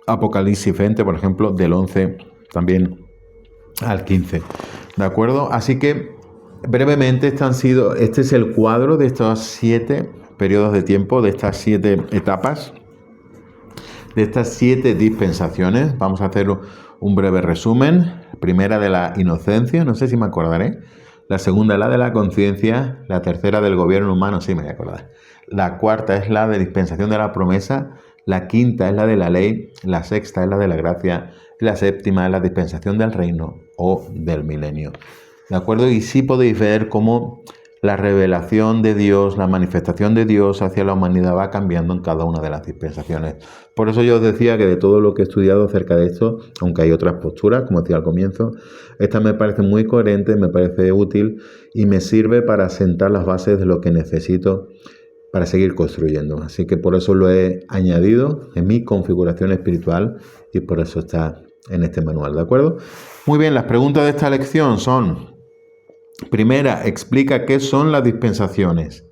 Apocalipsis 20, por ejemplo, del 11 también al 15. ¿De acuerdo? Así que brevemente este es el cuadro de estos 7 periodos de tiempo, de estas 7 etapas, de estas 7 dispensaciones. Vamos a hacer un breve resumen. Primera, de la inocencia, no sé si me acordaré. La segunda, la de la conciencia. La tercera, del gobierno humano, sí me voy a acordar. La cuarta es la de dispensación de la promesa. La quinta es la de la ley. La sexta es la de la gracia. Y la séptima es la dispensación del reino o del milenio. ¿De acuerdo? Y sí podéis ver cómo la revelación de Dios, la manifestación de Dios hacia la humanidad va cambiando en cada una de las dispensaciones. Por eso yo os decía que de todo lo que he estudiado acerca de esto, aunque hay otras posturas, como decía al comienzo, esta me parece muy coherente, me parece útil y me sirve para sentar las bases de lo que necesito para seguir construyendo. Así que por eso lo he añadido en mi configuración espiritual y por eso está en este manual, ¿de acuerdo? Muy bien, las preguntas de esta lección son: primera, explica qué son las dispensaciones.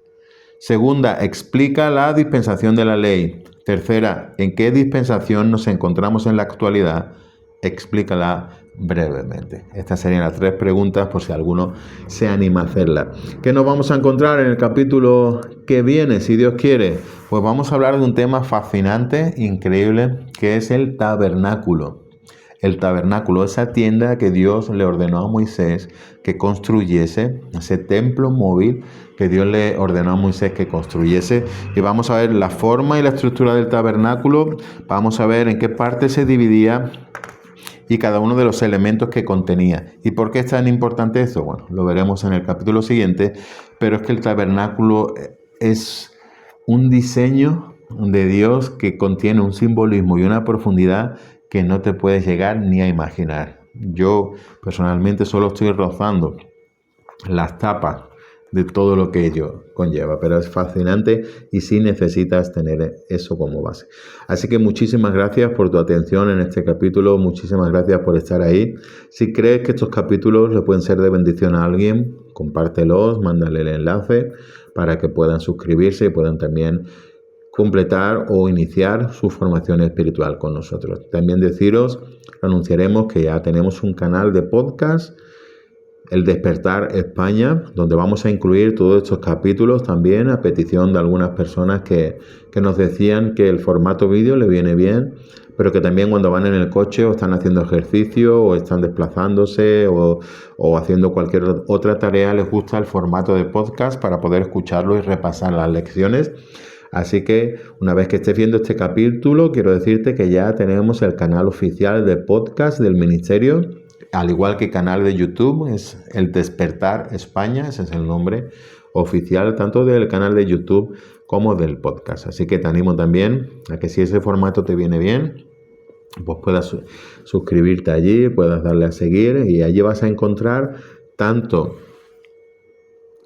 Segunda, explica la dispensación de la ley. Tercera, ¿en qué dispensación nos encontramos en la actualidad? Explícala brevemente. Estas serían las 3 preguntas por si alguno se anima a hacerlas. ¿Qué nos vamos a encontrar en el capítulo que viene, si Dios quiere? Pues vamos a hablar de un tema fascinante, increíble, que es el tabernáculo. El tabernáculo, esa tienda que Dios le ordenó a Moisés que construyese, ese templo móvil que Dios le ordenó a Moisés que construyese. Y vamos a ver la forma y la estructura del tabernáculo, vamos a ver en qué parte se dividía y cada uno de los elementos que contenía. ¿Y por qué es tan importante eso? Bueno, lo veremos en el capítulo siguiente, pero es que el tabernáculo es un diseño de Dios que contiene un simbolismo y una profundidad que no te puedes llegar ni a imaginar. Yo personalmente solo estoy rozando las tapas de todo lo que ello conlleva, pero es fascinante y sí necesitas tener eso como base. Así que muchísimas gracias por tu atención en este capítulo, muchísimas gracias por estar ahí. Si crees que estos capítulos le pueden ser de bendición a alguien, compártelos, mándale el enlace para que puedan suscribirse y puedan también completar o iniciar su formación espiritual con nosotros. También deciros, anunciaremos que ya tenemos un canal de podcast, El Despertar España, donde vamos a incluir todos estos capítulos también a petición de algunas personas que nos decían que el formato vídeo le viene bien, pero que también cuando van en el coche o están haciendo ejercicio o están desplazándose o haciendo cualquier otra tarea les gusta el formato de podcast para poder escucharlo y repasar las lecciones. Así que una vez que estés viendo este capítulo, quiero decirte que ya tenemos el canal oficial de podcast del ministerio, al igual que canal de YouTube, es El Despertar España, ese es el nombre oficial tanto del canal de YouTube como del podcast. Así que te animo también a que si ese formato te viene bien, pues puedas suscribirte allí, puedas darle a seguir y allí vas a encontrar tanto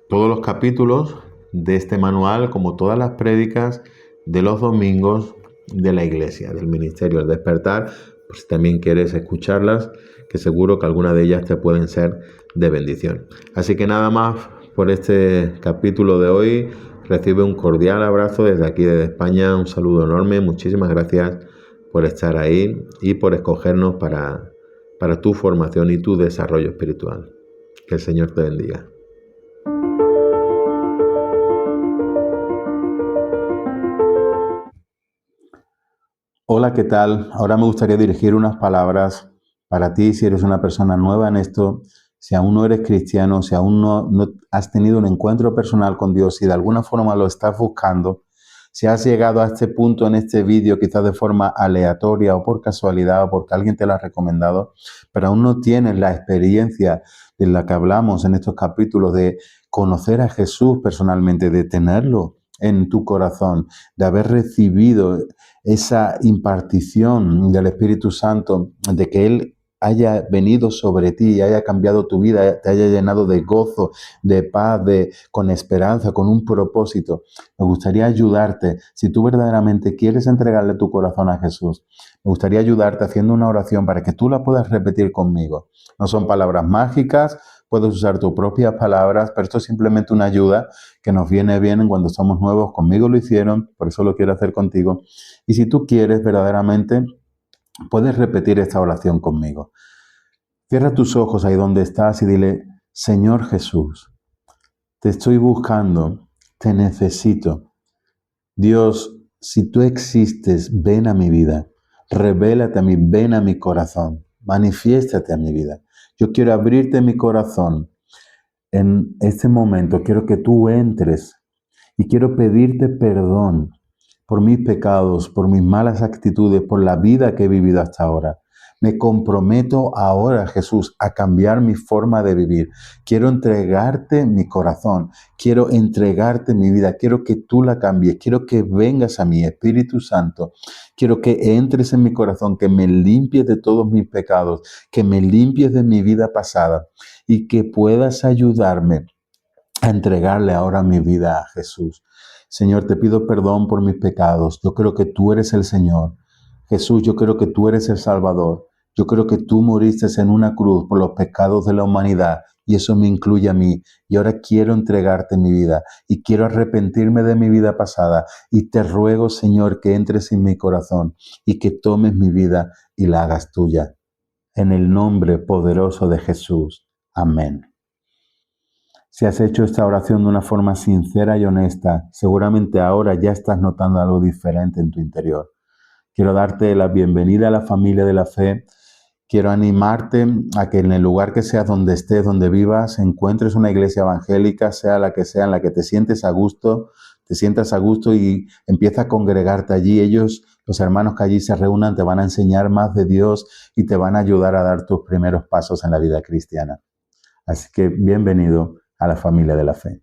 todos los capítulos de este manual como todas las prédicas de los domingos de la iglesia, del ministerio del Despertar, por si también quieres escucharlas, que seguro que algunas de ellas te pueden ser de bendición. Así que nada más por este capítulo de hoy. Recibe un cordial abrazo desde aquí, desde España, un saludo enorme. Muchísimas gracias por estar ahí y por escogernos para tu formación y tu desarrollo espiritual. Que el Señor te bendiga. Hola, ¿qué tal? Ahora me gustaría dirigir unas palabras para ti, si eres una persona nueva en esto, si aún no eres cristiano, si aún no has tenido un encuentro personal con Dios, si de alguna forma lo estás buscando, si has llegado a este punto en este vídeo, quizás de forma aleatoria o por casualidad o porque alguien te lo ha recomendado, pero aún no tienes la experiencia de la que hablamos en estos capítulos de conocer a Jesús personalmente, de tenerlo en tu corazón, de haber recibido esa impartición del Espíritu Santo, de que Él haya venido sobre ti y haya cambiado tu vida, te haya llenado de gozo, de paz, con esperanza, con un propósito. Me gustaría ayudarte, si tú verdaderamente quieres entregarle tu corazón a Jesús, me gustaría ayudarte haciendo una oración para que tú la puedas repetir conmigo. No son palabras mágicas, puedes usar tus propias palabras, pero esto es simplemente una ayuda que nos viene bien cuando somos nuevos. Conmigo lo hicieron, por eso lo quiero hacer contigo. Y si tú quieres verdaderamente, puedes repetir esta oración conmigo. Cierra tus ojos ahí donde estás y dile: Señor Jesús, te estoy buscando, te necesito. Dios, si tú existes, ven a mi vida, revélate a mí, ven a mi corazón, manifiéstate a mi vida. Yo quiero abrirte mi corazón en este momento, quiero que tú entres y quiero pedirte perdón por mis pecados, por mis malas actitudes, por la vida que he vivido hasta ahora. Me comprometo ahora, Jesús, a cambiar mi forma de vivir. Quiero entregarte mi corazón, quiero entregarte mi vida, quiero que tú la cambies, quiero que vengas a mí, Espíritu Santo. Quiero que entres en mi corazón, que me limpies de todos mis pecados, que me limpies de mi vida pasada y que puedas ayudarme a entregarle ahora mi vida a Jesús. Señor, te pido perdón por mis pecados. Yo creo que tú eres el Señor. Jesús, yo creo que tú eres el Salvador. Yo creo que tú moriste en una cruz por los pecados de la humanidad y eso me incluye a mí. Y ahora quiero entregarte mi vida y quiero arrepentirme de mi vida pasada. Y te ruego, Señor, que entres en mi corazón y que tomes mi vida y la hagas tuya. En el nombre poderoso de Jesús. Amén. Si has hecho esta oración de una forma sincera y honesta, seguramente ahora ya estás notando algo diferente en tu interior. Quiero darte la bienvenida a la familia de la fe. Quiero animarte a que en el lugar que seas, donde estés, donde vivas, encuentres una iglesia evangélica, sea la que sea, en la que te sientas a gusto y empieza a congregarte allí. Ellos, los hermanos que allí se reúnan, te van a enseñar más de Dios y te van a ayudar a dar tus primeros pasos en la vida cristiana. Así que bienvenido a la familia de la fe.